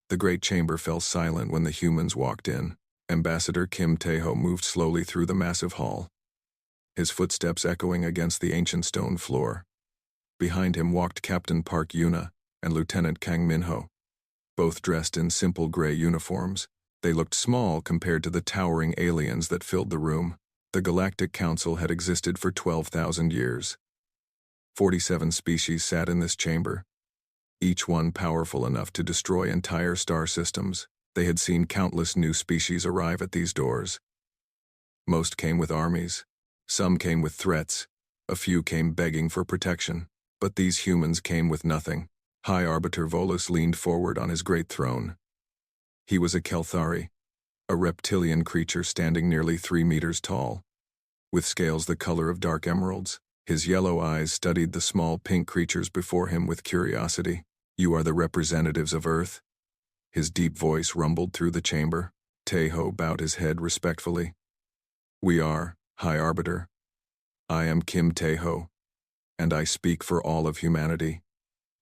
The great chamber fell silent when the humans walked in. Ambassador Kim Tae-ho moved slowly through the massive hall, his footsteps echoing against the ancient stone floor. Behind him walked Captain Park Yuna and Lieutenant Kang Min-ho, both dressed in simple gray uniforms. They looked small compared to the towering aliens that filled the room. The Galactic Council had existed for 12,000 years. 47 species sat in this chamber, each one powerful enough to destroy entire star systems. They had seen countless new species arrive at these doors. Most came with armies. Some came with threats. A few came begging for protection. But these humans came with nothing. High Arbiter Volus leaned forward on his great throne. He was a Kelthari, a reptilian creature standing nearly 3 meters tall, with scales the color of dark emeralds. His yellow eyes studied the small pink creatures before him with curiosity. "You are the representatives of Earth?" His deep voice rumbled through the chamber. Tae-ho bowed his head respectfully. "We are, High Arbiter. I am Kim Tae-ho, and I speak for all of humanity.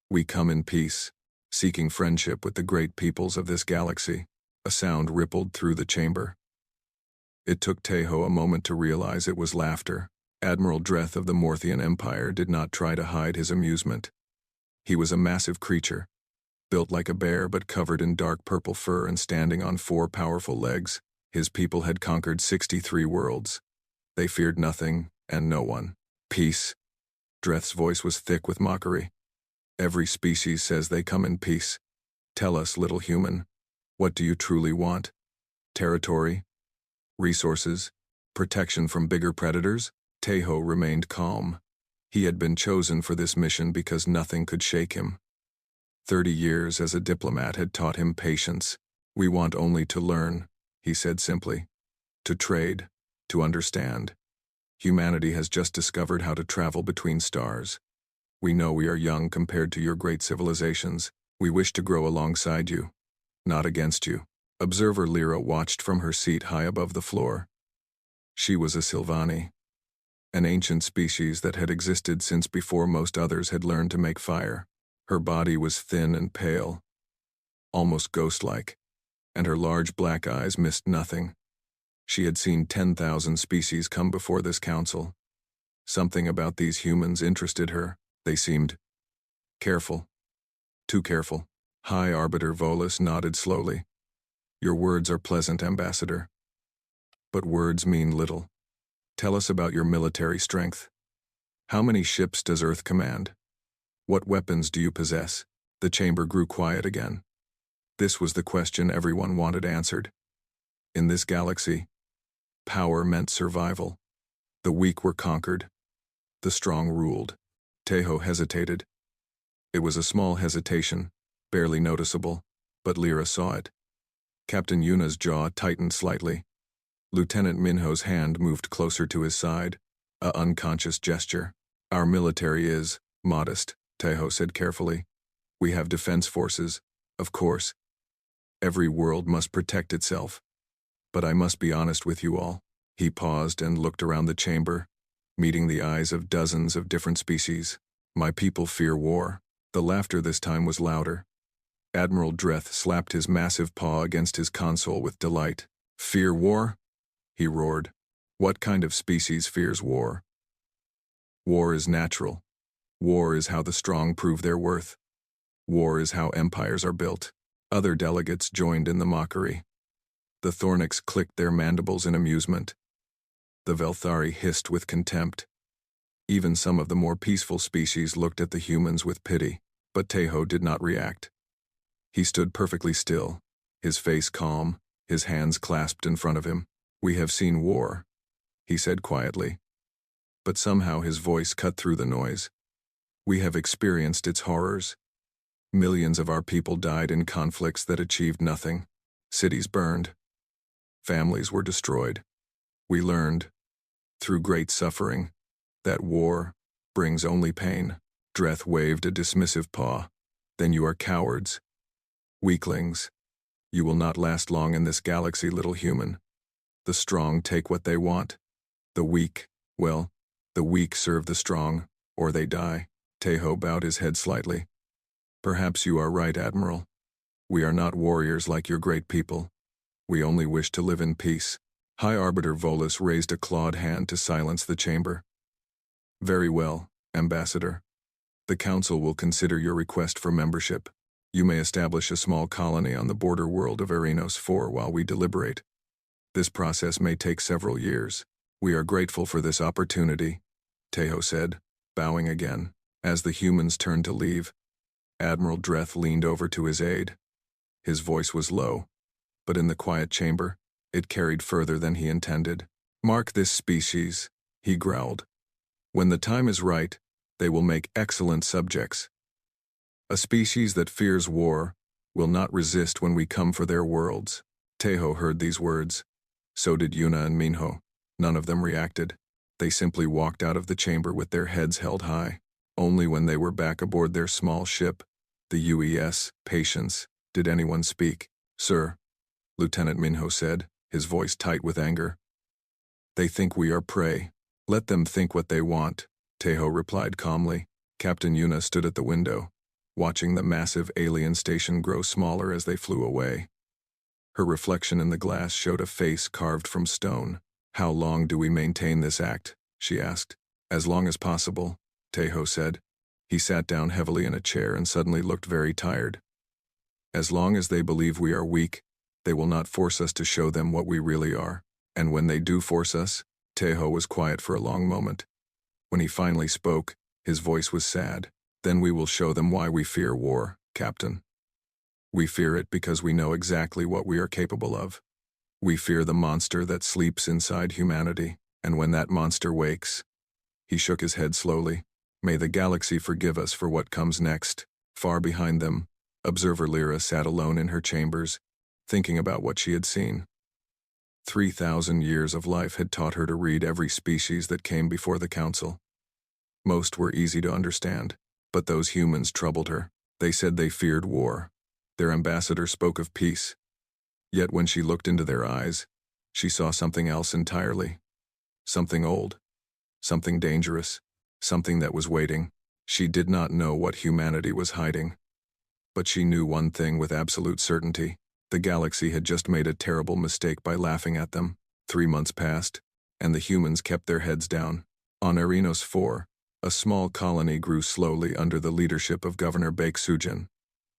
We come in peace, seeking friendship with the great peoples of this galaxy." A sound rippled through the chamber. It took Tae-ho a moment to realize it was laughter. Admiral Dreth of the Morthian Empire did not try to hide his amusement. He was a massive creature, built like a bear but covered in dark purple fur and standing on 4 powerful legs. His people had conquered 63 worlds. They feared nothing and no one. "Peace?" Dreth's voice was thick with mockery. "Every species says they come in peace. Tell us, little human, what do you truly want? Territory? Resources? Protection from bigger predators?" Tae-ho remained calm. He had been chosen for this mission because nothing could shake him. 30 years as a diplomat had taught him patience. "We want only to learn," he said simply. "To trade, to understand. Humanity has just discovered how to travel between stars. We know we are young compared to your great civilizations. We wish to grow alongside you, not against you." Observer Lyra watched from her seat high above the floor. She was a Sylvani, an ancient species that had existed since before most others had learned to make fire. Her body was thin and pale, almost ghost-like, and her large black eyes missed nothing. She had seen 10,000 species come before this council. Something about these humans interested her. They seemed careful. Too careful. High Arbiter Volus nodded slowly. "Your words are pleasant, Ambassador. But words mean little. Tell us about your military strength. How many ships does Earth command? What weapons do you possess?" The chamber grew quiet again. This was the question everyone wanted answered. In this galaxy, power meant survival. The weak were conquered. The strong ruled. Tae-ho hesitated. It was a small hesitation, barely noticeable, but Lyra saw it. Captain Yuna's jaw tightened slightly. Lieutenant Minho's hand moved closer to his side, a unconscious gesture. "Our military is modest," Tae-ho said carefully. "We have defense forces, of course. Every world must protect itself. But I must be honest with you all." He paused and looked around the chamber, meeting the eyes of dozens of different species. "My people fear war." The laughter this time was louder. Admiral Dreth slapped his massive paw against his console with delight. "Fear war?" he roared. "What kind of species fears war? War is natural. War is how the strong prove their worth. War is how empires are built." Other delegates joined in the mockery. The Thornix clicked their mandibles in amusement. The Velthari hissed with contempt. Even some of the more peaceful species looked at the humans with pity, but Tae-ho did not react. He stood perfectly still, his face calm, his hands clasped in front of him. "We have seen war," he said quietly. But somehow his voice cut through the noise. "We have experienced its horrors. Millions of our people died in conflicts that achieved nothing. Cities burned. Families were destroyed. We learned, through great suffering, that war brings only pain." Dreth waved a dismissive paw. "Then you are cowards. Weaklings. You will not last long in this galaxy, little human. The strong take what they want. The weak, well, the weak serve the strong, or they die." Tae-ho bowed his head slightly. "Perhaps you are right, Admiral. We are not warriors like your great people. We only wish to live in peace. High Arbiter Volus raised a clawed hand to silence the chamber. Very well, Ambassador. The Council will consider your request for membership. You may establish a small colony on the border world of Arinos 4 while we deliberate. This process may take several years. We are grateful for this opportunity, Tejo said, bowing again. As the humans turned to leave, Admiral Dreth leaned over to his aide. His voice was low, but in the quiet chamber, it carried further than he intended. Mark this species, he growled. When the time is right, they will make excellent subjects. A species that fears war will not resist when we come for their worlds. Tejo heard these words. So did Yuna and Minho. None of them reacted. They simply walked out of the chamber with their heads held high. Only when they were back aboard their small ship, the UES, Patience, did anyone speak. Sir, Lieutenant Minho said, his voice tight with anger. They think we are prey. Let them think what they want, Tejo replied calmly. Captain Yuna stood at the window, watching the massive alien station grow smaller as they flew away. Her reflection in the glass showed a face carved from stone. How long do we maintain this act? She asked. As long as possible, Tejo said. He sat down heavily in a chair and suddenly looked very tired. As long as they believe we are weak, they will not force us to show them what we really are. And when they do force us, Tejo was quiet for a long moment. When he finally spoke, his voice was sad. Then we will show them why we fear war, Captain. We fear it because we know exactly what we are capable of. We fear the monster that sleeps inside humanity, and when that monster wakes, he shook his head slowly. May the galaxy forgive us for what comes next. Far behind them, Observer Lyra sat alone in her chambers, thinking about what she had seen. 3,000 years of life had taught her to read every species that came before the Council. Most were easy to understand, but those humans troubled her. They said they feared war. Their ambassador spoke of peace. Yet when she looked into their eyes, she saw something else entirely. Something old. Something dangerous. Something that was waiting. She did not know what humanity was hiding. But she knew one thing with absolute certainty. The galaxy had just made a terrible mistake by laughing at them. 3 months passed, and the humans kept their heads down. On Arinos 4, a small colony grew slowly under the leadership of Governor Baek Sujin.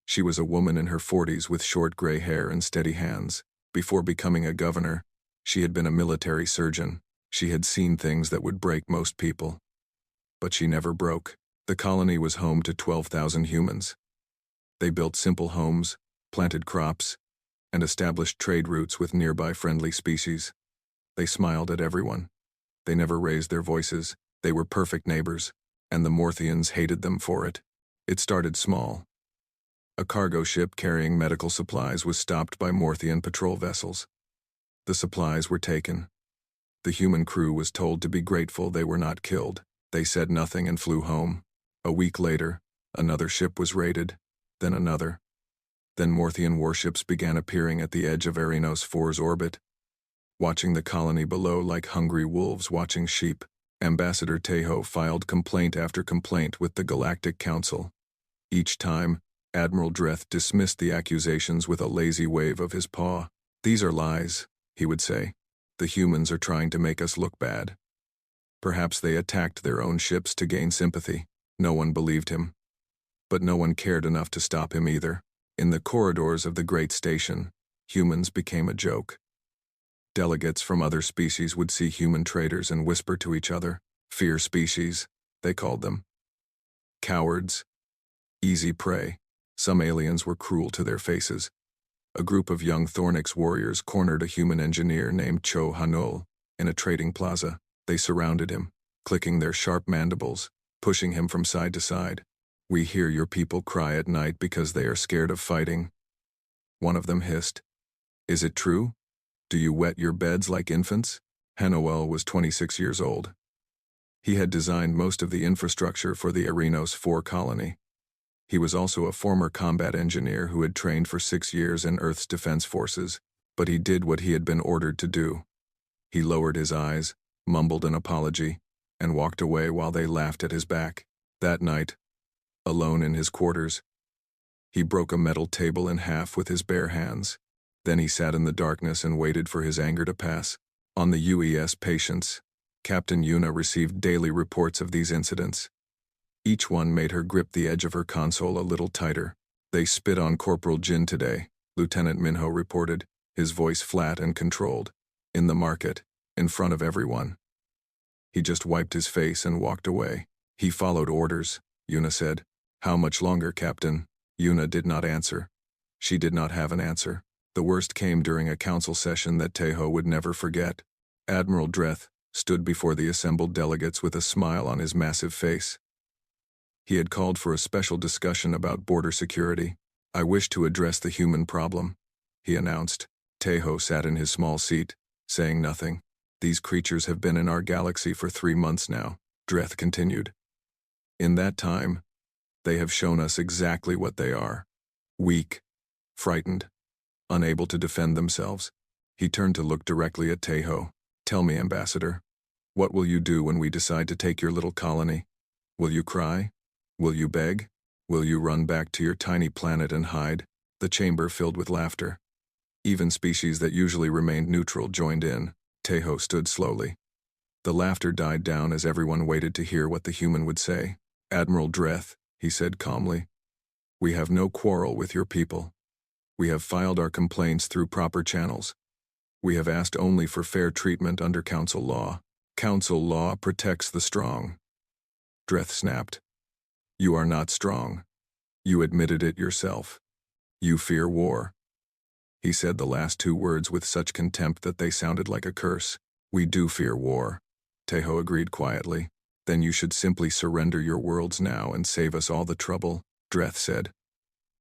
She was a woman in her 40s with short gray hair and steady hands. Before becoming a governor, she had been a military surgeon. She had seen things that would break most people. But she never broke. The colony was home to 12,000 humans. They built simple homes, planted crops, and established trade routes with nearby friendly species. They smiled at everyone. They never raised their voices. They were perfect neighbors, and the Morthians hated them for it. It started small. A cargo ship carrying medical supplies was stopped by Morthian patrol vessels. The supplies were taken. The human crew was told to be grateful they were not killed. They said nothing and flew home. A week later, another ship was raided, then another. Then Morthian warships began appearing at the edge of Arinos 4's orbit, watching the colony below like hungry wolves watching sheep. Ambassador Tejo filed complaint after complaint with the Galactic Council. Each time, Admiral Dreth dismissed the accusations with a lazy wave of his paw. These are lies, he would say. The humans are trying to make us look bad. Perhaps they attacked their own ships to gain sympathy. No one believed him. But no one cared enough to stop him either. In the corridors of the great station, humans became a joke. Delegates from other species would see human traders and whisper to each other. Fear species, they called them. Cowards. Easy prey. Some aliens were cruel to their faces. A group of young Thornix warriors cornered a human engineer named Cho Hanul in a trading plaza. They surrounded him, clicking their sharp mandibles, pushing him from side to side. We hear your people cry at night because they are scared of fighting. One of them hissed. Is it true? Do you wet your beds like infants? Hanuel was 26 years old. He had designed most of the infrastructure for the Arinos 4 colony. He was also a former combat engineer who had trained for 6 years in Earth's defense forces, but he did what he had been ordered to do. He lowered his eyes, mumbled an apology, and walked away while they laughed at his back. That night, alone in his quarters, He broke a metal table in half with his bare hands. Then he sat in the darkness and waited for his anger to pass. On the UES patients, Captain Yuna received daily reports of these incidents. Each one made her grip the edge of her console a little tighter. "They spit on Corporal Jin today," Lieutenant Minho reported, his voice flat and controlled. "In the market, in front of everyone." He just wiped his face and walked away. "He followed orders," Yuna said. "How much longer, Captain?" Yuna did not answer. She did not have an answer. The worst came during a council session that Tejo would never forget. Admiral Dreth stood before the assembled delegates with a smile on his massive face. He had called for a special discussion about border security. "I wish to address the human problem," he announced. Tejo sat in his small seat, saying nothing. "These creatures have been in our galaxy for 3 months now," Dreth continued. "In that time, they have shown us exactly what they are. Weak, frightened, unable to defend themselves." He turned to look directly at Tejo. "Tell me, Ambassador, what will you do when we decide to take your little colony? Will you cry? Will you beg? Will you run back to your tiny planet and hide?" The chamber filled with laughter. Even species that usually remained neutral joined in. Tejo stood slowly. The laughter died down as everyone waited to hear what the human would say. "Admiral Dreth," he said calmly, "we have no quarrel with your people. We have filed our complaints through proper channels. We have asked only for fair treatment under Council law. Council law protects the strong." Dreth snapped. "You are not strong. You admitted it yourself. You fear war." He said the last 2 words with such contempt that they sounded like a curse. "We do fear war," Tejo agreed quietly. "Then you should simply surrender your worlds now and save us all the trouble," Dreth said.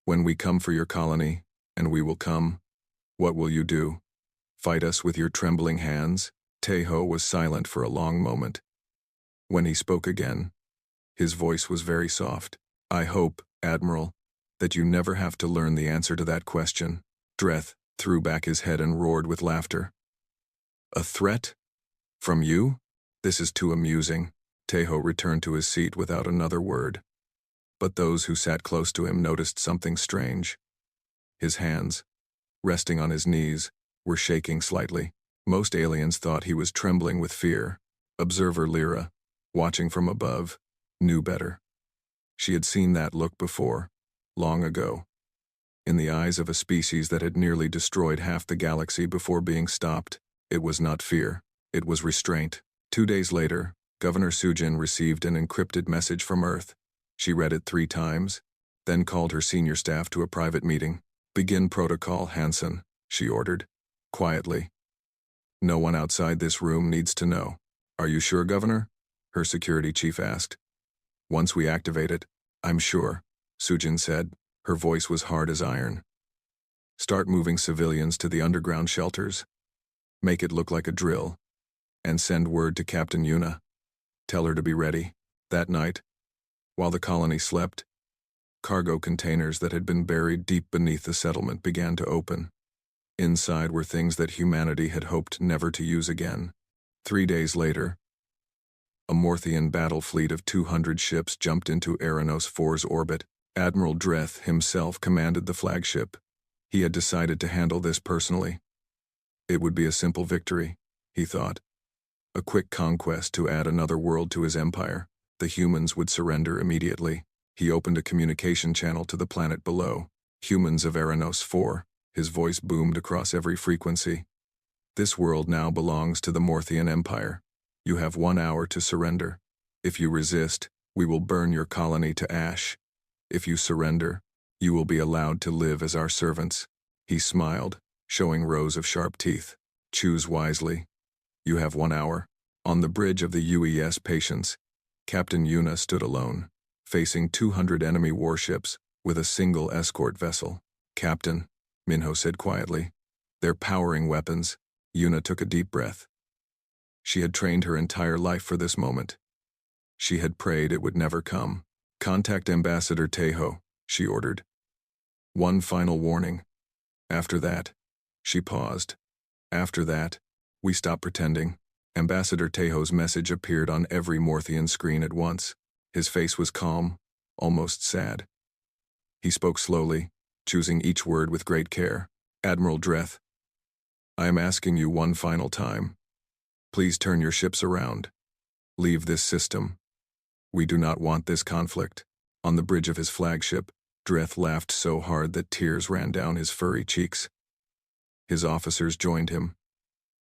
"When we come for your colony, and we will come, what will you do? Fight us with your trembling hands?" Tejo was silent for a long moment. When he spoke again, his voice was very soft. "I hope, Admiral, that you never have to learn the answer to that question." Dreth threw back his head and roared with laughter. "A threat? From you? This is too amusing." Tejo returned to his seat without another word. But those who sat close to him noticed something strange. His hands, resting on his knees, were shaking slightly. Most aliens thought he was trembling with fear. Observer Lyra, watching from above, knew better. She had seen that look before, long ago. In the eyes of a species that had nearly destroyed half the galaxy before being stopped, it was not fear, it was restraint. 2 days later, Governor Sujin received an encrypted message from Earth. She read it 3 times, then called her senior staff to a private meeting. "Begin protocol, Hansen," she ordered, quietly. "No one outside this room needs to know." "Are you sure, Governor?" her security chief asked. "Once we activate it, I'm sure," Sujin said. Her voice was hard as iron. "Start moving civilians to the underground shelters. Make it look like a drill. And send word to Captain Yuna. Tell her to be ready." That night, while the colony slept, cargo containers that had been buried deep beneath the settlement began to open. Inside were things that humanity had hoped never to use again. 3 days later, a Morthian battle fleet of 200 ships jumped into Aranos 4's orbit. Admiral Dreth himself commanded the flagship. He had decided to handle this personally. It would be a simple victory, he thought. A quick conquest to add another world to his empire. The humans would surrender immediately. He opened a communication channel to the planet below. "Humans of Aranos 4, his voice boomed across every frequency. "This world now belongs to the Morthian Empire. You have 1 hour to surrender. If you resist, we will burn your colony to ash. If you surrender, you will be allowed to live as our servants." He smiled, showing rows of sharp teeth. "Choose wisely. You have 1 hour." On the bridge of the UES Patience, Captain Yuna stood alone, facing 200 enemy warships with a single escort vessel. "Captain," Minho said quietly, "they're powering weapons." Yuna took a deep breath. She had trained her entire life for this moment. She had prayed it would never come. "Contact Ambassador Tejo," she ordered. "One final warning. After that," she paused. "After that, we stop pretending." Ambassador Tejo's message appeared on every Morthian screen at once. His face was calm, almost sad. He spoke slowly, choosing each word with great care. Admiral Dreth, I am asking you one final time. Please turn your ships around. Leave this system. We do not want this conflict. On the bridge of his flagship, Dreth laughed so hard that tears ran down his furry cheeks. His officers joined him,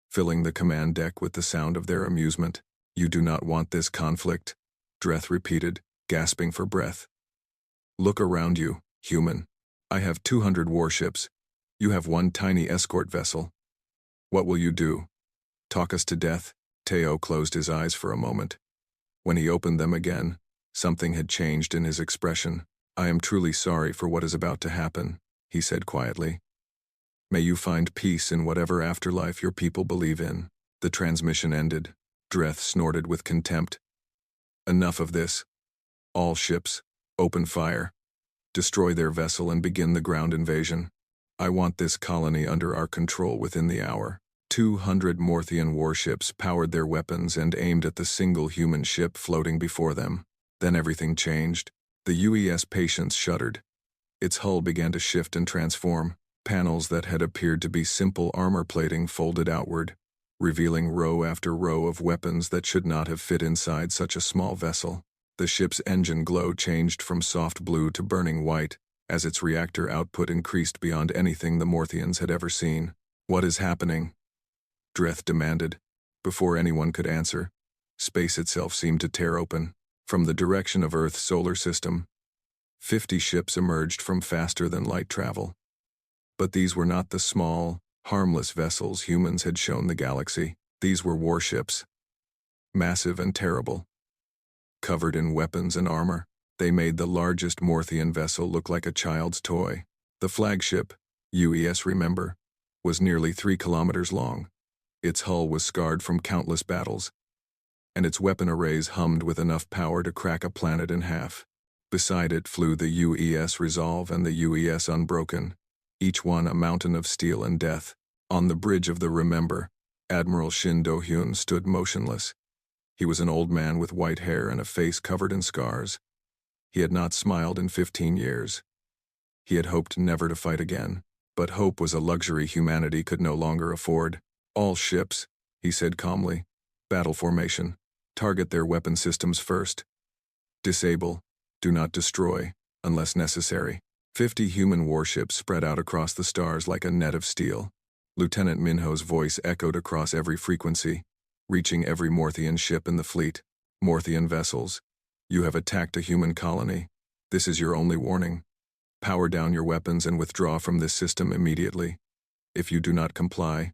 filling the command deck with the sound of their amusement. You do not want this conflict, Dreth repeated, gasping for breath. Look around you, human. I have 200 warships. You have one tiny escort vessel. What will you do? Talk us to death? Teo closed his eyes for a moment. When he opened them again, something had changed in his expression. I am truly sorry for what is about to happen, he said quietly. May you find peace in whatever afterlife your people believe in. The transmission ended. Dreth snorted with contempt. Enough of this. All ships, open fire. Destroy their vessel and begin the ground invasion. I want this colony under our control within the hour. 200 Morthian warships powered their weapons and aimed at the single human ship floating before them. Then everything changed. The UES Patience shuddered. Its hull began to shift and transform. Panels that had appeared to be simple armor plating folded outward, revealing row after row of weapons that should not have fit inside such a small vessel. The ship's engine glow changed from soft blue to burning white, as its reactor output increased beyond anything the Morthians had ever seen. What is happening? Dreth demanded. Before anyone could answer, space itself seemed to tear open. From the direction of Earth's solar system, 50 ships emerged from faster-than-light travel. But these were not the small, harmless vessels humans had shown the galaxy. These were warships. Massive and terrible. Covered in weapons and armor, they made the largest Morthian vessel look like a child's toy. The flagship, UES Remember, was nearly 3 kilometers long. Its hull was scarred from countless battles, and its weapon arrays hummed with enough power to crack a planet in half. Beside it flew the UES Resolve and the UES Unbroken, each one a mountain of steel and death. On the bridge of the Remember, Admiral Shin Do-hyun stood motionless. He was an old man with white hair and a face covered in scars. He had not smiled in 15 years. He had hoped never to fight again, but hope was a luxury humanity could no longer afford. All ships, he said calmly. Battle formation. Target their weapon systems first. Disable. Do not destroy, unless necessary. 50 human warships spread out across the stars like a net of steel. Lieutenant Minho's voice echoed across every frequency, reaching every Morthian ship in the fleet. Morthian vessels, you have attacked a human colony. This is your only warning. Power down your weapons and withdraw from this system immediately. If you do not comply,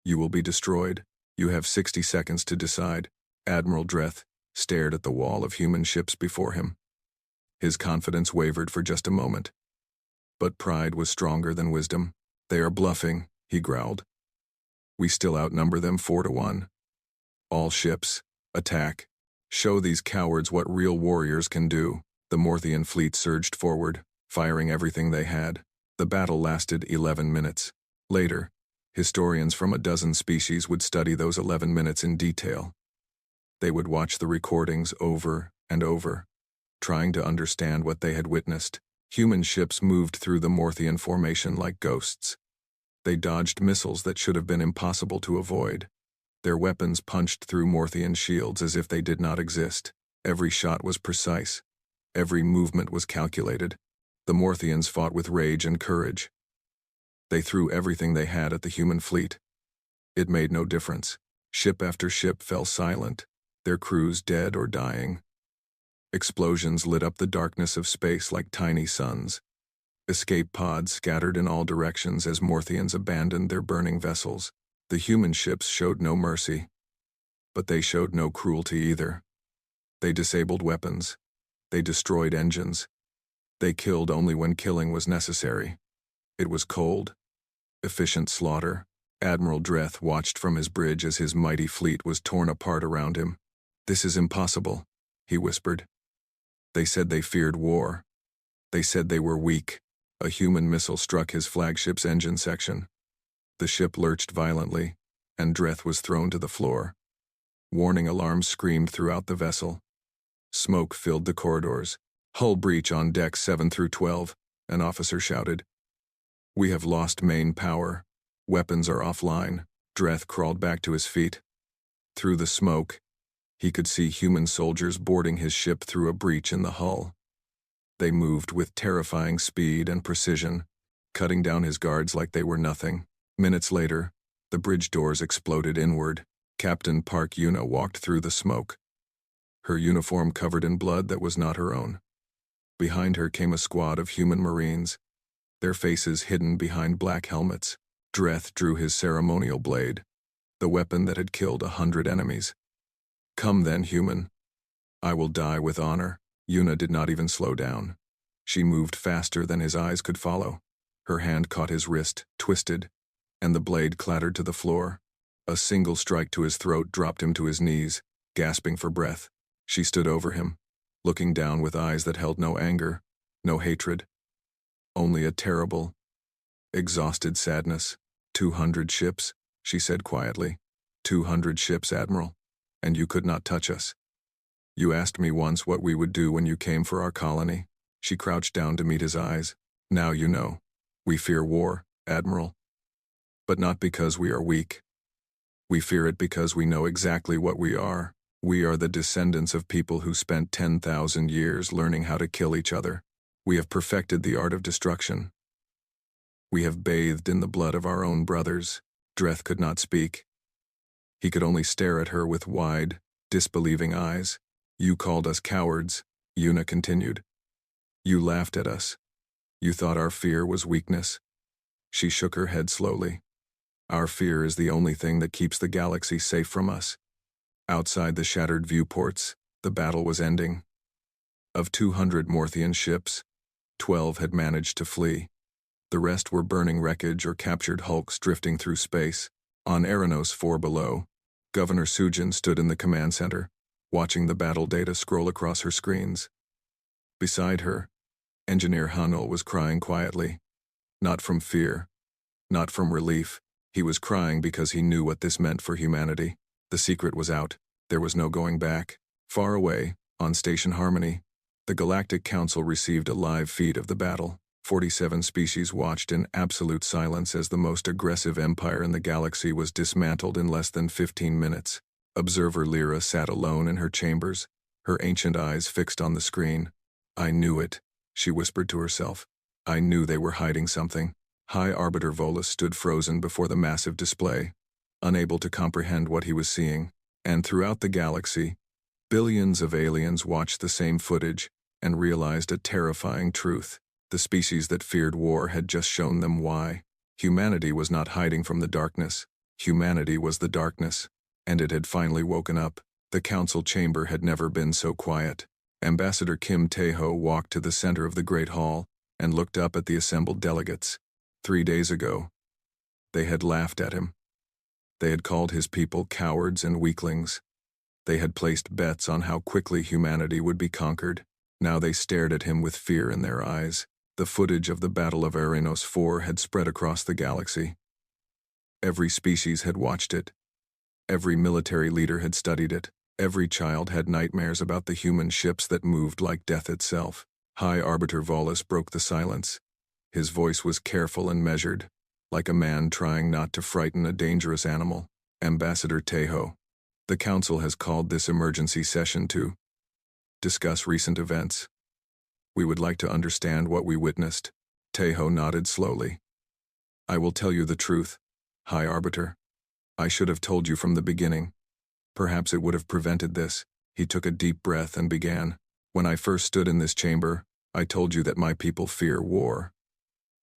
you will be destroyed. You have 60 seconds to decide. Admiral Dreth stared at the wall of human ships before him. His confidence wavered for just a moment. But pride was stronger than wisdom. They are bluffing, he growled. We still outnumber them 4-1. All ships, attack. Show these cowards what real warriors can do. The Morthian fleet surged forward, firing everything they had. The battle lasted 11 minutes. Later, historians from a dozen species would study those 11 minutes in detail. They would watch the recordings over and over, trying to understand what they had witnessed. Human ships moved through the Morthian formation like ghosts. They dodged missiles that should have been impossible to avoid. Their weapons punched through Morthian shields as if they did not exist. Every shot was precise. Every movement was calculated. The Morthians fought with rage and courage. They threw everything they had at the human fleet. It made no difference. Ship after ship fell silent, their crews dead or dying. Explosions lit up the darkness of space like tiny suns. Escape pods scattered in all directions as Morthians abandoned their burning vessels. The human ships showed no mercy, but they showed no cruelty either. They disabled weapons. They destroyed engines. They killed only when killing was necessary. It was cold, efficient slaughter. Admiral Dreth watched from his bridge as his mighty fleet was torn apart around him. This is impossible, he whispered. They said they feared war. They said they were weak. A human missile struck his flagship's engine section. The ship lurched violently, and Dreth was thrown to the floor. Warning alarms screamed throughout the vessel. Smoke filled the corridors. Hull breach on decks 7 through 12. an officer shouted. "We have lost main power. Weapons are offline." Dreth crawled back to his feet. Through the smoke, he could see human soldiers boarding his ship through a breach in the hull. They moved with terrifying speed and precision, cutting down his guards like they were nothing. Minutes later, the bridge doors exploded inward. Captain Park Yuna walked through the smoke, her uniform covered in blood that was not her own. Behind her came a squad of human marines, their faces hidden behind black helmets. Dreth drew his ceremonial blade, the weapon that had killed 100 enemies. "Come then, human. I will die with honor." Yuna did not even slow down. She moved faster than his eyes could follow. Her hand caught his wrist, twisted, and the blade clattered to the floor. A single strike to his throat dropped him to his knees, gasping for breath. She stood over him, looking down with eyes that held no anger, no hatred, only a terrible, exhausted sadness. 200 ships, she said quietly. 200 ships, Admiral, and you could not touch us. You asked me once what we would do when you came for our colony. She crouched down to meet his eyes. Now you know. We fear war, Admiral. But not because we are weak. We fear it because we know exactly what we are. We are the descendants of people who spent 10,000 years learning how to kill each other. We have perfected the art of destruction. We have bathed in the blood of our own brothers. Dreth could not speak. He could only stare at her with wide, disbelieving eyes. You called us cowards, Yuna continued. You laughed at us. You thought our fear was weakness. She shook her head slowly. Our fear is the only thing that keeps the galaxy safe from us. Outside the shattered viewports, the battle was ending. Of 200 Morthian ships, 12 had managed to flee. The rest were burning wreckage or captured hulks drifting through space. On Eranos 4 below, Governor Sujin stood in the command center, watching the battle data scroll across her screens. Beside her, Engineer Hanul was crying quietly. Not from fear, not from relief. He was crying because he knew what this meant for humanity. The secret was out. There was no going back. Far away, on Station Harmony, the Galactic Council received a live feed of the battle. 47 species watched in absolute silence as the most aggressive empire in the galaxy was dismantled in less than 15 minutes. Observer Lyra sat alone in her chambers, her ancient eyes fixed on the screen. I knew it, she whispered to herself. I knew they were hiding something. High Arbiter Volus stood frozen before the massive display, unable to comprehend what he was seeing. And throughout the galaxy, billions of aliens watched the same footage and realized a terrifying truth. The species that feared war had just shown them why. Humanity was not hiding from the darkness. Humanity was the darkness, and it had finally woken up. The council chamber had never been so quiet. Ambassador Kim Tae-ho walked to the center of the Great Hall and looked up at the assembled delegates. 3 days ago, they had laughed at him. They had called his people cowards and weaklings. They had placed bets on how quickly humanity would be conquered. Now they stared at him with fear in their eyes. The footage of the Battle of Eranos 4 had spread across the galaxy. Every species had watched it. Every military leader had studied it. Every child had nightmares about the human ships that moved like death itself. High Arbiter Volus broke the silence. His voice was careful and measured, like a man trying not to frighten a dangerous animal. Ambassador Tae-ho, the Council has called this emergency session to discuss recent events. We would like to understand what we witnessed. Tae-ho nodded slowly. I will tell you the truth, High Arbiter. I should have told you from the beginning. Perhaps it would have prevented this. He took a deep breath and began. When I first stood in this chamber, I told you that my people fear war.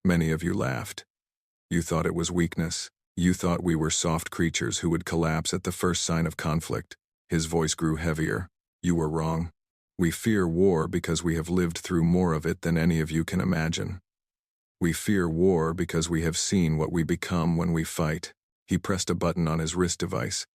Many of you laughed. You thought it was weakness. You thought we were soft creatures who would collapse at the first sign of conflict. His voice grew heavier. You were wrong. We fear war because we have lived through more of it than any of you can imagine. We fear war because we have seen what we become when we fight. He pressed a button on his wrist device.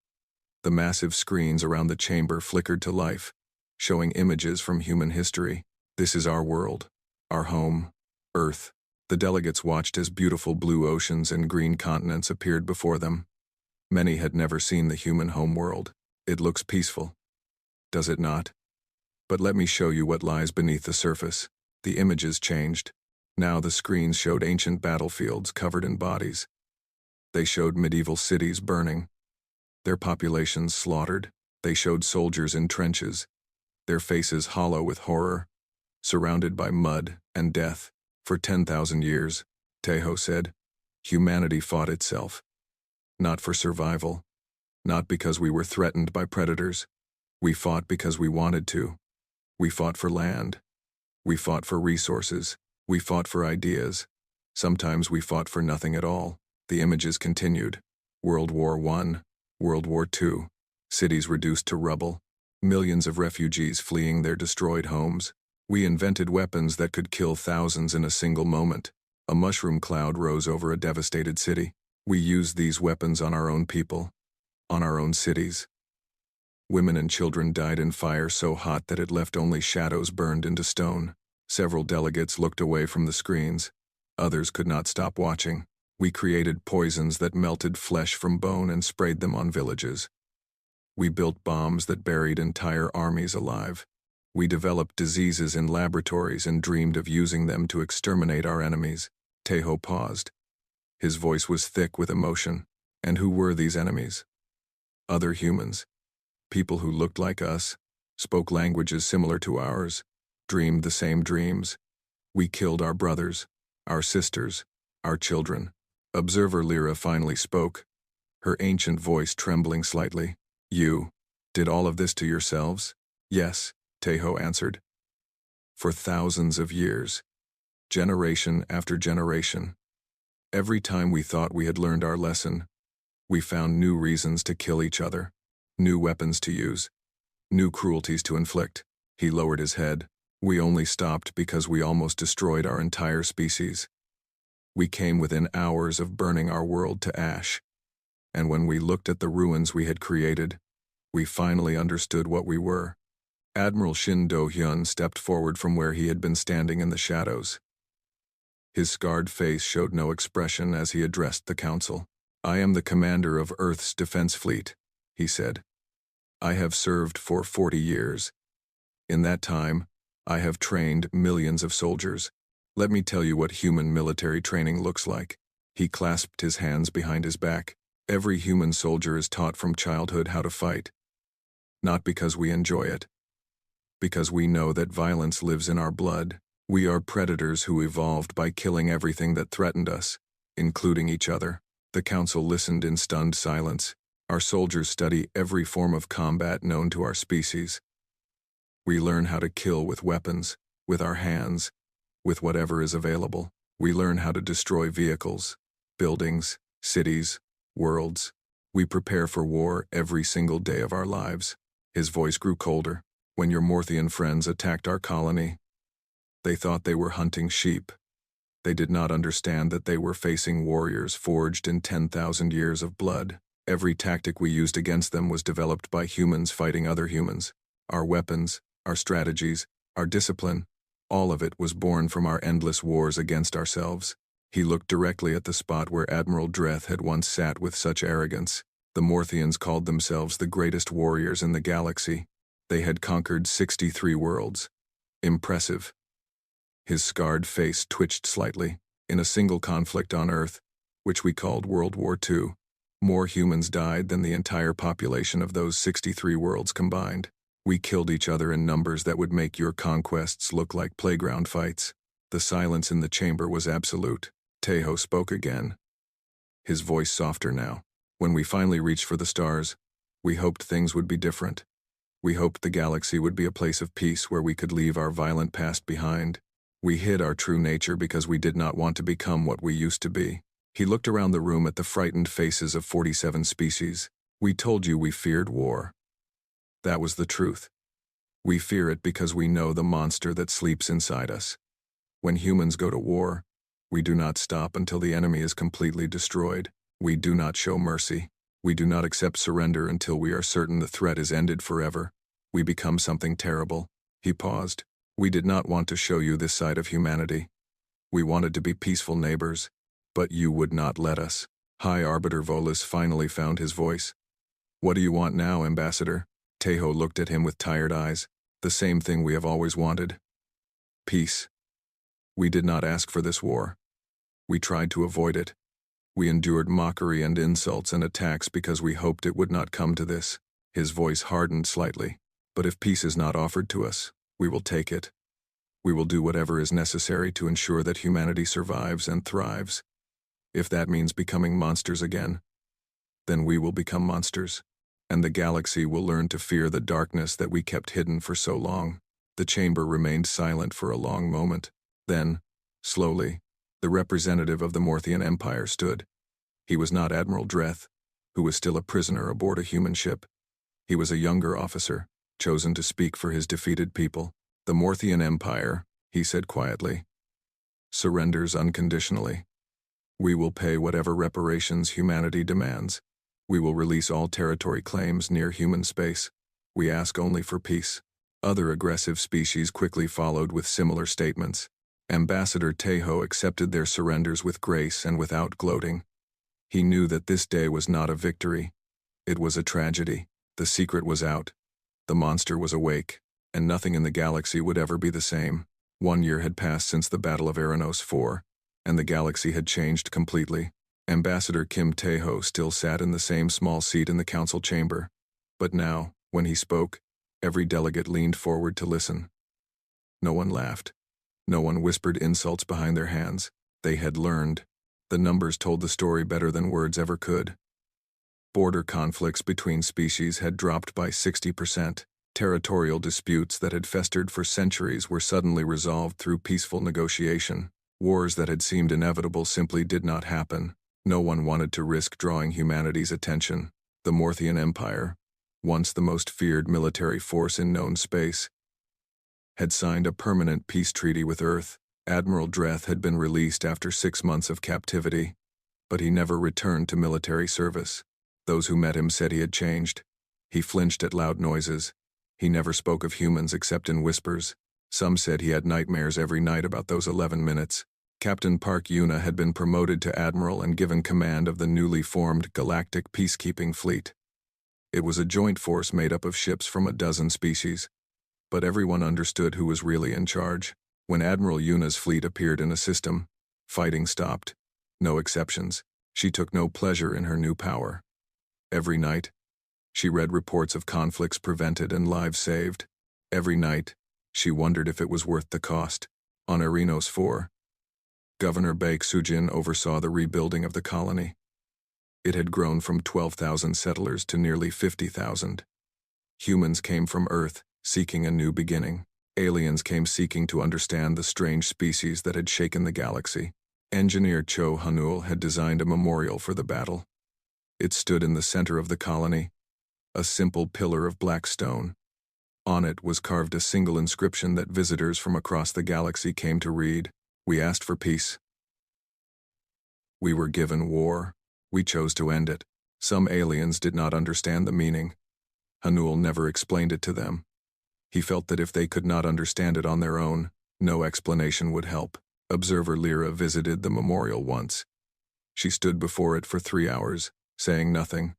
The massive screens around the chamber flickered to life, showing images from human history. This is our world, our home, Earth. The delegates watched as beautiful blue oceans and green continents appeared before them. Many had never seen the human homeworld. It looks peaceful, does it not? But let me show you what lies beneath the surface. The images changed. Now the screens showed ancient battlefields covered in bodies. They showed medieval cities burning, their populations slaughtered. They showed soldiers in trenches, their faces hollow with horror, surrounded by mud and death. For 10,000 years, Tejo said, humanity fought itself. Not for survival, not because we were threatened by predators. We fought because we wanted to. We fought for land. We fought for resources. We fought for ideas. Sometimes we fought for nothing at all. The images continued. World War I, World War II, cities reduced to rubble, millions of refugees fleeing their destroyed homes. We invented weapons that could kill thousands in a single moment. A mushroom cloud rose over a devastated city. We used these weapons on our own people, on our own cities. Women and children died in fire so hot that it left only shadows burned into stone. Several delegates looked away from the screens. Others could not stop watching. We created poisons that melted flesh from bone and sprayed them on villages. We built bombs that buried entire armies alive. We developed diseases in laboratories and dreamed of using them to exterminate our enemies. Tejo paused. His voice was thick with emotion. And who were these enemies? Other humans. People who looked like us, spoke languages similar to ours, dreamed the same dreams. We killed our brothers, our sisters, our children. Observer Lyra finally spoke, her ancient voice trembling slightly. You did all of this to yourselves? Yes, Tejo answered. For thousands of years, generation after generation. Every time we thought we had learned our lesson, we found new reasons to kill each other, new weapons to use, new cruelties to inflict. He lowered his head. We only stopped because we almost destroyed our entire species. We came within hours of burning our world to ash. And when we looked at the ruins we had created, we finally understood what we were. Admiral Shin Do-hyun stepped forward from where he had been standing in the shadows. His scarred face showed no expression as he addressed the council. I am the commander of Earth's defense fleet, he said. I have served for 40 years. In that time, I have trained millions of soldiers. Let me tell you what human military training looks like. He clasped his hands behind his back. Every human soldier is taught from childhood how to fight. Not because we enjoy it. Because we know that violence lives in our blood. We are predators who evolved by killing everything that threatened us, including each other. The council listened in stunned silence. Our soldiers study every form of combat known to our species. We learn how to kill with weapons, with our hands, with whatever is available. We learn how to destroy vehicles, buildings, cities, worlds. We prepare for war every single day of our lives. His voice grew colder. When your Morthian friends attacked our colony, they thought they were hunting sheep. They did not understand that they were facing warriors forged in 10,000 years of blood. Every tactic we used against them was developed by humans fighting other humans. Our weapons, our strategies, our discipline, all of it was born from our endless wars against ourselves. He looked directly at the spot where Admiral Dreth had once sat with such arrogance. The Morthians called themselves the greatest warriors in the galaxy. They had conquered 63 worlds. Impressive. His scarred face twitched slightly. In a single conflict on Earth, which we called World War II, more humans died than the entire population of those 63 worlds combined. We killed each other in numbers that would make your conquests look like playground fights. The silence in the chamber was absolute. Tejo spoke again, his voice softer now. When we finally reached for the stars, we hoped things would be different. We hoped the galaxy would be a place of peace where we could leave our violent past behind. We hid our true nature because we did not want to become what we used to be. He looked around the room at the frightened faces of 47 species. We told you we feared war. That was the truth. We fear it because we know the monster that sleeps inside us. When humans go to war, we do not stop until the enemy is completely destroyed. We do not show mercy. We do not accept surrender until we are certain the threat is ended forever. We become something terrible. He paused. We did not want to show you this side of humanity. We wanted to be peaceful neighbors, but you would not let us. High Arbiter Volus finally found his voice. What do you want now, Ambassador? Tejo looked at him with tired eyes. The same thing we have always wanted. Peace. We did not ask for this war. We tried to avoid it. We endured mockery and insults and attacks because we hoped it would not come to this. His voice hardened slightly. But if peace is not offered to us, we will take it. We will do whatever is necessary to ensure that humanity survives and thrives. If that means becoming monsters again, then we will become monsters, and the galaxy will learn to fear the darkness that we kept hidden for so long. The chamber remained silent for a long moment. Then, slowly, the representative of the Morthian Empire stood. He was not Admiral Dreth, who was still a prisoner aboard a human ship. He was a younger officer, chosen to speak for his defeated people. The Morthian Empire, he said quietly, surrenders unconditionally. We will pay whatever reparations humanity demands. We will release all territory claims near human space. We ask only for peace. Other aggressive species quickly followed with similar statements. Ambassador Tejo accepted their surrenders with grace and without gloating. He knew that this day was not a victory. It was a tragedy. The secret was out. The monster was awake, and nothing in the galaxy would ever be the same. 1 year had passed since the Battle of Eranos 4, and the galaxy had changed completely. Ambassador Kim Tejo still sat in the same small seat in the council chamber. But now, when he spoke, every delegate leaned forward to listen. No one laughed. No one whispered insults behind their hands. They had learned. The numbers told the story better than words ever could. Border conflicts between species had dropped by 60%. Territorial disputes that had festered for centuries were suddenly resolved through peaceful negotiation. Wars that had seemed inevitable simply did not happen. No one wanted to risk drawing humanity's attention. The Morthian Empire, once the most feared military force in known space, had signed a permanent peace treaty with Earth. Admiral Dreth had been released after 6 months of captivity, but he never returned to military service. Those who met him said he had changed. He flinched at loud noises. He never spoke of humans except in whispers. Some said he had nightmares every night about those 11 minutes. Captain Park Yuna had been promoted to admiral and given command of the newly formed Galactic Peacekeeping Fleet. It was a joint force made up of ships from a dozen species. But everyone understood who was really in charge. When Admiral Yuna's fleet appeared in a system, fighting stopped. No exceptions. She took no pleasure in her new power. Every night, she read reports of conflicts prevented and lives saved. Every night, she wondered if it was worth the cost. On Eranos 4, Governor Baek Sujin oversaw the rebuilding of the colony. It had grown from 12,000 settlers to nearly 50,000. Humans came from Earth, seeking a new beginning. Aliens came seeking to understand the strange species that had shaken the galaxy. Engineer Cho Hanul had designed a memorial for the battle. It stood in the center of the colony, a simple pillar of black stone. On it was carved a single inscription that visitors from across the galaxy came to read. We asked for peace. We were given war. We chose to end it. Some aliens did not understand the meaning. Hanul never explained it to them. He felt that if they could not understand it on their own, no explanation would help. Observer Lyra visited the memorial once. She stood before it for 3 hours, saying nothing,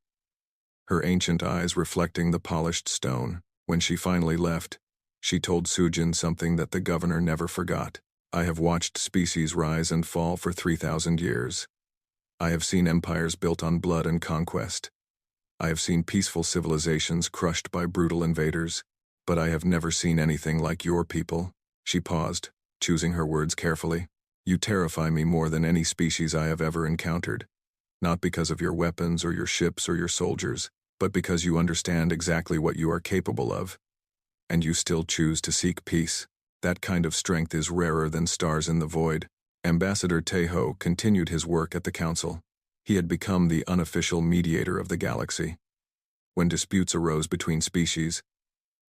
her ancient eyes reflecting the polished stone. When she finally left, she told Sujin something that the governor never forgot. I have watched species rise and fall for 3,000 years. I have seen empires built on blood and conquest. I have seen peaceful civilizations crushed by brutal invaders, but I have never seen anything like your people. She paused, choosing her words carefully. You terrify me more than any species I have ever encountered, not because of your weapons or your ships or your soldiers, but because you understand exactly what you are capable of, and you still choose to seek peace. That kind of strength is rarer than stars in the void. Ambassador Tejo continued his work at the council. He had become the unofficial mediator of the galaxy. When disputes arose between species,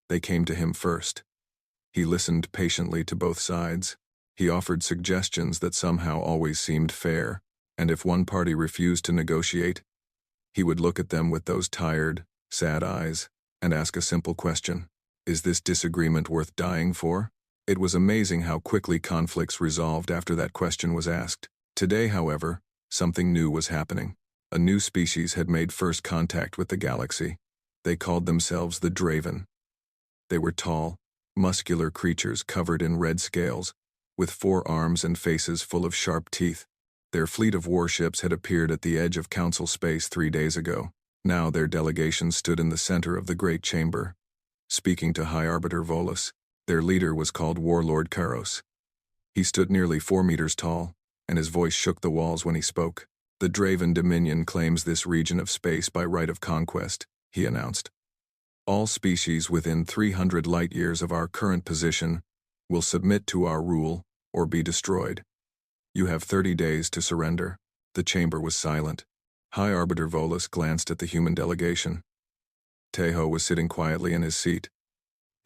they came to him first. He listened patiently to both sides. He offered suggestions that somehow always seemed fair, and if one party refused to negotiate, he would look at them with those tired, sad eyes and ask a simple question. Is this disagreement worth dying for? It was amazing how quickly conflicts resolved after that question was asked. Today, however, something new was happening. A new species had made first contact with the galaxy. They called themselves the Draven. They were tall, muscular creatures covered in red scales, with 4 arms and faces full of sharp teeth. Their fleet of warships had appeared at the edge of Council space 3 days ago. Now their delegation stood in the center of the Great Chamber, speaking to High Arbiter Volus. Their leader was called Warlord Kairos. He stood nearly 4 meters tall, and his voice shook the walls when he spoke. The Draven Dominion claims this region of space by right of conquest, he announced. All species within 300 light-years of our current position will submit to our rule or be destroyed. You have 30 days to surrender. The chamber was silent. High Arbiter Volus glanced at the human delegation. Teho was sitting quietly in his seat,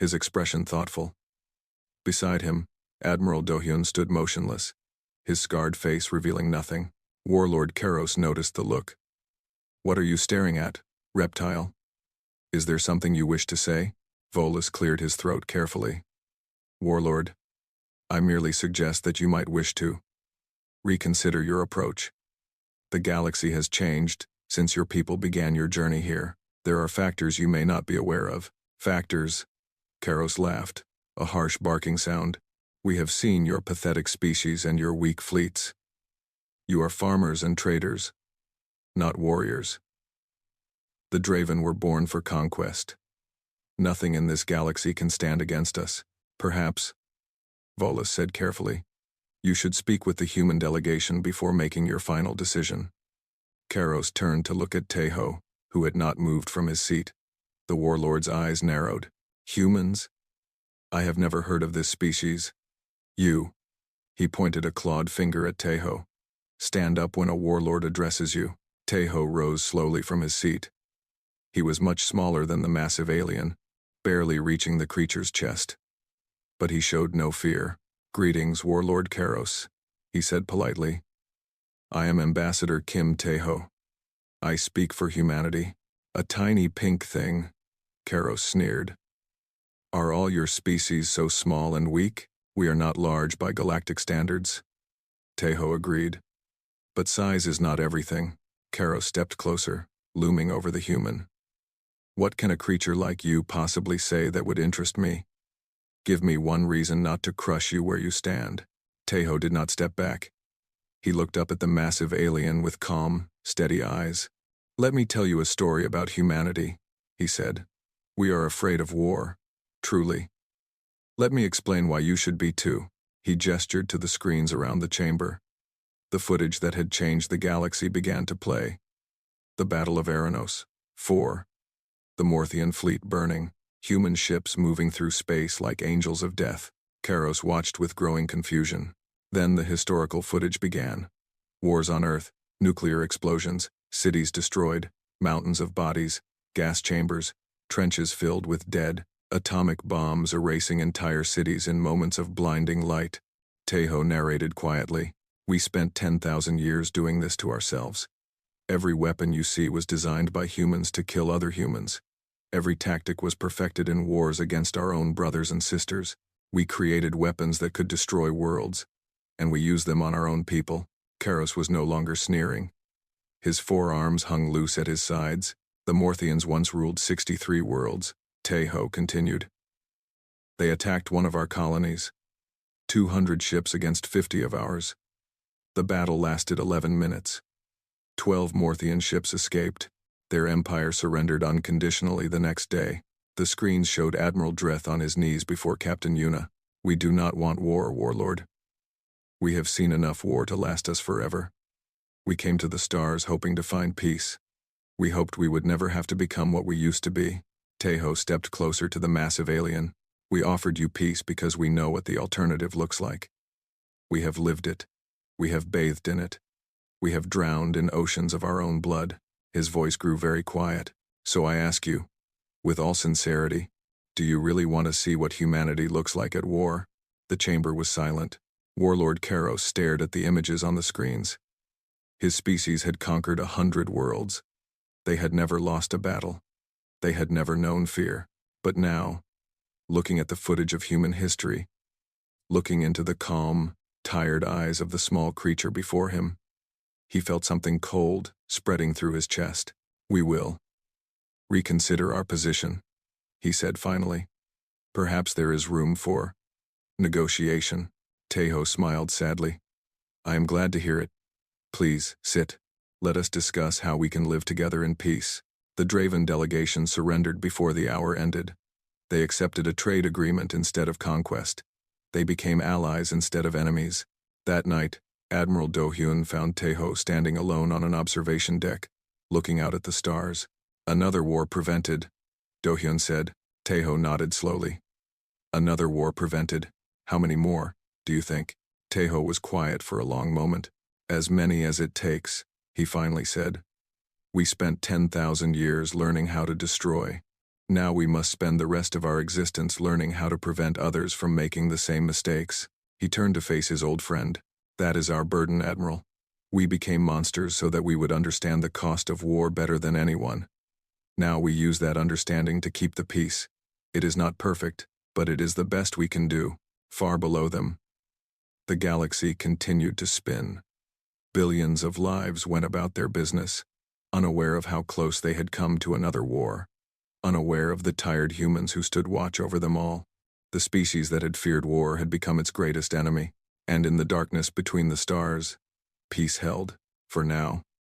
his expression thoughtful. Beside him, Admiral Dohyun stood motionless, his scarred face revealing nothing. Warlord Kairos noticed the look. "What are you staring at, reptile? Is there something you wish to say?" Volus cleared his throat carefully. "Warlord, I merely suggest that you might wish to reconsider your approach. The galaxy has changed since your people began your journey here. There are factors you may not be aware of." "Factors?" Kairos laughed, a harsh barking sound. "We have seen your pathetic species and your weak fleets. You are farmers and traders, not warriors. The Draven were born for conquest. Nothing in this galaxy can stand against us. Perhaps," Volus said carefully, "you should speak with the human delegation before making your final decision." Kairos turned to look at Teho, who had not moved from his seat. The warlord's eyes narrowed. "Humans? I have never heard of this species. You," he pointed a clawed finger at Teho, "stand up when a warlord addresses you." Teho rose slowly from his seat. He was much smaller than the massive alien, barely reaching the creature's chest. But he showed no fear. "Greetings, Warlord Kairos," he said politely. "I am Ambassador Kim Teho. I speak for humanity." "A tiny pink thing," Kairos sneered. "Are all your species so small and weak?" "We are not large by galactic standards," Teho agreed. "But size is not everything." Kairos stepped closer, looming over the human. "What can a creature like you possibly say that would interest me? Give me one reason not to crush you where you stand." Teho did not step back. He looked up at the massive alien with calm, steady eyes. "Let me tell you a story about humanity," he said. "We are afraid of war, truly. Let me explain why you should be too." He gestured to the screens around the chamber. The footage that had changed the galaxy began to play. The Battle of Aranos. 4. The Morthian fleet burning, human ships moving through space like angels of death. Kairos watched with growing confusion. Then the historical footage began. Wars on Earth, nuclear explosions, cities destroyed, mountains of bodies, gas chambers, trenches filled with dead, atomic bombs erasing entire cities in moments of blinding light. Teho narrated quietly. "We spent 10,000 years doing this to ourselves. Every weapon you see was designed by humans to kill other humans. Every tactic was perfected in wars against our own brothers and sisters. We created weapons that could destroy worlds, and we used them on our own people." Kairos was no longer sneering. His 4 arms hung loose at his sides. "The Morthians once ruled 63 worlds," Teho continued. "They attacked one of our colonies. 200 ships against 50 of ours. The battle lasted 11 minutes. 12 Morthian ships escaped. Their empire surrendered unconditionally the next day." The screens showed Admiral Dreth on his knees before Captain Yuna. "We do not want war, Warlord. We have seen enough war to last us forever. We came to the stars hoping to find peace. We hoped we would never have to become what we used to be." Teho stepped closer to the massive alien. "We offered you peace because we know what the alternative looks like. We have lived it. We have bathed in it. We have drowned in oceans of our own blood." His voice grew very quiet. "So I ask you, with all sincerity, do you really want to see what humanity looks like at war?" The chamber was silent. Warlord Kairos stared at the images on the screens. His species had conquered 100 worlds. They had never lost a battle. They had never known fear. But now, looking at the footage of human history, looking into the calm, tired eyes of the small creature before him, he felt something cold spreading through his chest. "We will reconsider our position," he said finally. "Perhaps there is room for negotiation." Tejo smiled sadly. I am glad to hear it. Please, sit. Let us discuss how we can live together in peace. The Draven delegation surrendered before the hour ended. They accepted a trade agreement instead of conquest. They became allies instead of enemies. That night, Admiral Do-hyun found Tejo standing alone on an observation deck, looking out at the stars. Another war prevented, Do-hyun said. Tejo nodded slowly. Another war prevented. How many more, do you think? Tejo was quiet for a long moment. As many as it takes, he finally said. We spent 10,000 years learning how to destroy. Now we must spend the rest of our existence learning how to prevent others from making the same mistakes. He turned to face his old friend. That is our burden, Admiral. We became monsters so that we would understand the cost of war better than anyone. Now we use that understanding to keep the peace. It is not perfect, but it is the best we can do, far below them. The galaxy continued to spin. Billions of lives went about their business, unaware of how close they had come to another war, unaware of the tired humans who stood watch over them all. The species that had feared war had become its greatest enemy, and in the darkness between the stars, peace held, for now.